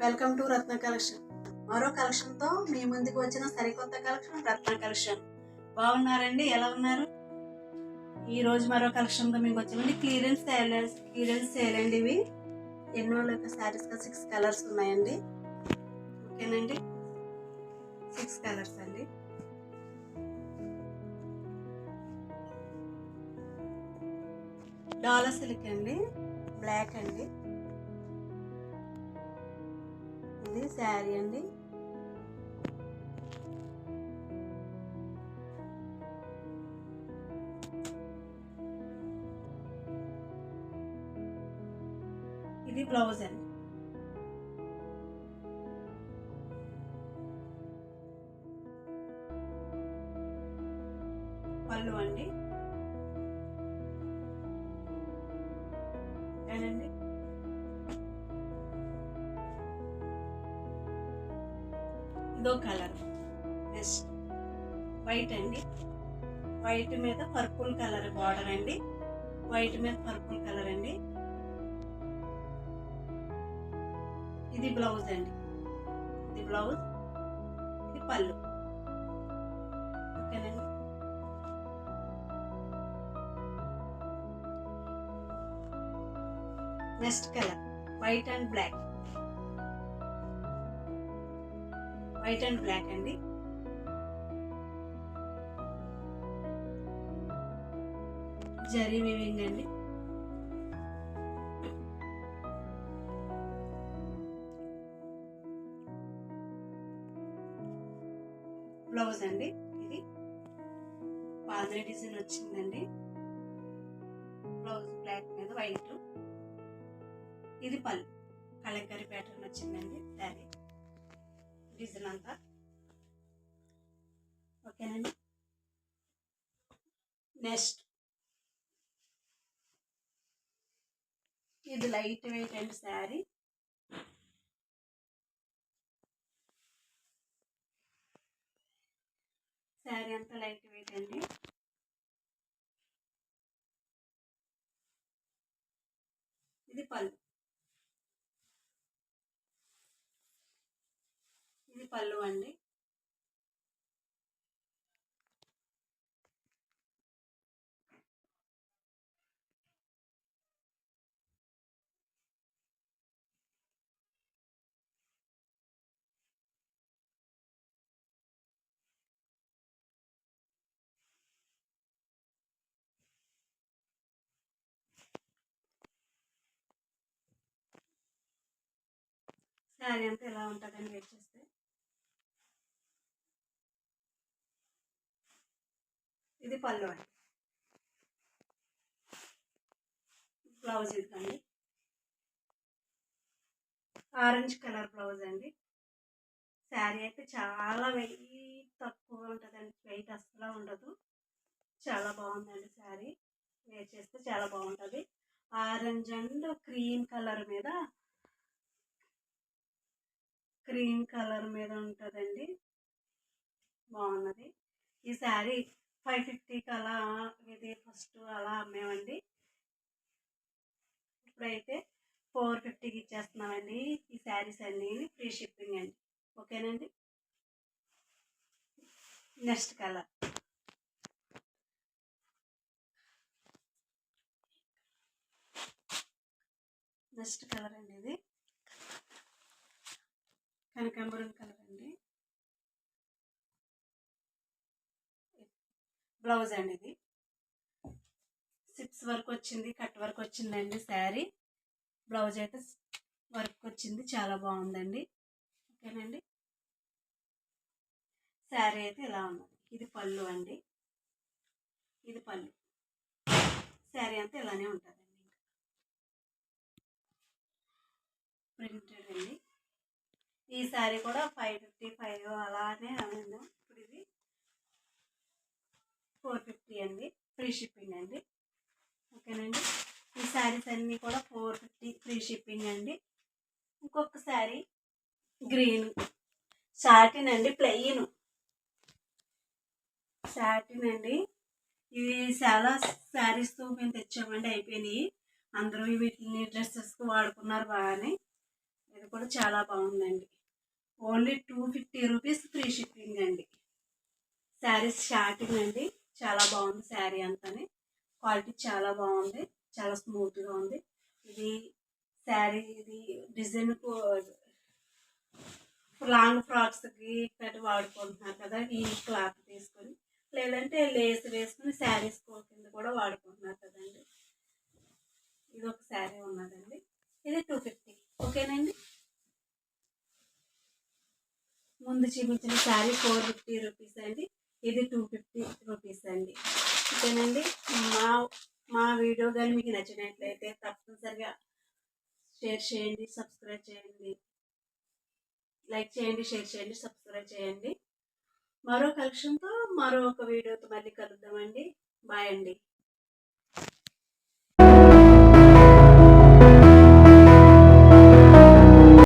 Welcome to Ratna collection. మరో collection తో మీ ముందుకు వచ్చిన సరికొత్త కలెక్షన్ రత్న కలెక్షన్. బాగున్నారండి? ఎలా ఉన్నారు? ఈ రోజు మరో కలెక్షన్ తో మీకు వచ్చామండి. క్లియరెన్స్ సేల్ అండి. ఇవి ఎన్నో శారీస్ గా 6 కలర్స్ ఉన్నాయండి. ఓకేనండి, 6 కలర్స్ అండి. డాలర్ సిల్క్ అండి, బ్లాక్ అండి. ఇది శారీ అండి. ఇది బ్లౌజ్ అండి. పళ్ళు అండి. ఏనండి, ఇదో కలర్. నెక్స్ట్ వైట్ అండి. వైట్ మీద పర్పుల్ కలర్ బార్డర్ అండి. వైట్ మీద పర్పుల్ కలర్ అండి. ఇది బ్లౌజ్ అండి. ఇది బ్లౌజ్, ఇది పళ్ళు. ఓకేనండి. Next colour white and black. White and black అండి. జరీ వీవింగ్ అండి. బ్లౌజ్ అండి. ఇది పాదరి డిజైన్ వచ్చిందండి. బ్లౌజ్ బ్లాక్ మీద వైట్. ఇది పళ్ళు, కలంకారీ ప్యాటర్న్ వచ్చిందండి. శారీ డిజైన్ అంతా. ఓకేనండి. నెక్స్ట్ ఇది లైట్ వెయిట్ అండి. శారీ అంతా లైట్ వెయిట్ అండి. ఇది పళ్ళు. ఇది పళ్ళు అండి. శారీ అంతా ఎలా ఉంటుందని వెయిట్ చేస్తే. ఇది పళ్ళు అండి. బ్లౌజ్ ఇదండి. ఆరెంజ్ కలర్ బ్లౌజ్ అండి. శారీ అయితే చాలా వెయిట్ తక్కువ ఉంటుందండి. వెయిట్ అస్సలు ఉండదు. చాలా బాగుందండి. శారీ వేర్ చేస్తే చాలా బాగుంటుంది. ఆరెంజ్ అండ్ క్రీమ్ కలర్ మీద ఉంటుందండి. బాగున్నది. ఈ శారీ 550కి అలా ఇది ఫస్ట్ అలా అమ్మేవండి. ఇప్పుడైతే 450కి ఇచ్చేస్తున్నామండి. ఈ శారీస్ అన్నీ ఫ్రీ షిప్పింగ్ అండి. ఓకేనండి. నెక్స్ట్ కలర్ అండి. ఇది కనకాంబరం కలర్ అండి. బ్లౌజ్ అండి. ఇది 6 వరకు వచ్చింది, కట్ వర్క్ వచ్చిందండి. శారీ బ్లౌజ్ అయితే వర్క్ వచ్చింది. చాలా బాగుందండి. ఓకేనండి. శారీ అయితే ఇలా ఉన్నది. ఇది పళ్ళు అండి. ఇది పళ్ళు. శారీ అంతా ఇలానే ఉంటుందండి. ప్రింటెడ్ అండి. ఈ శారీ కూడా 555 అలానే అయింది. ఇప్పుడు ఇది 450 అండి. ఫ్రీ షిప్పింగ్ అండి. ఓకేనండి. ఈ శారీస్ అన్నీ కూడా 450 ఫ్రీ షిప్పింగ్ అండి. ఇంకొక శారీ గ్రీన్ సాటిన్ అండి. ప్లెయిన్ సాటిన్ అండి. ఇవి చాలా శారీస్ మేము తెచ్చామండి. అయిపోయినాయి. అందరూ వీటిని డ్రెస్సెస్కి వాడుకున్నారు బాగానే. ఇది కూడా చాలా బాగుందండి. ఓన్లీ 250 రూపీస్ ఫ్రీ షిప్పింగ్ అండి. శారీస్ స్టార్టింగ్ అండి. చాలా బాగుంది శారీ అంతానే. క్వాలిటీ చాలా బాగుంది. చాలా స్మూత్గా ఉంది. ఇది శారీ ఇది డిజైన్ లాంగ్ ఫ్రాక్స్కి కట్టి వాడుకుంటున్నారు కదా, ఈ క్లాత్ తీసుకొని, లేదంటే లేస్ వేసుకుని శారీస్ కింద కూడా వాడుకుంటున్నారు కదండి. ఇది ఒక శారీ ఉన్నదండి. ఇది 250. ఓకేనండి. ముందు చూపించిన శారీ 450 రూపీస్ అండి. ఇది 250 రూపీస్ అండి. ఓకేనండి. మా మా వీడియో కానీ మీకు నచ్చినట్లయితే తప్పనిసరిగా షేర్ చేయండి, సబ్స్క్రైబ్ చేయండి, లైక్ చేయండి, షేర్ చేయండి, సబ్స్క్రైబ్ చేయండి. మరో కలెక్షన్తో మరో ఒక వీడియోతో మళ్ళీ కలుద్దామండి. బాయ్ అండి.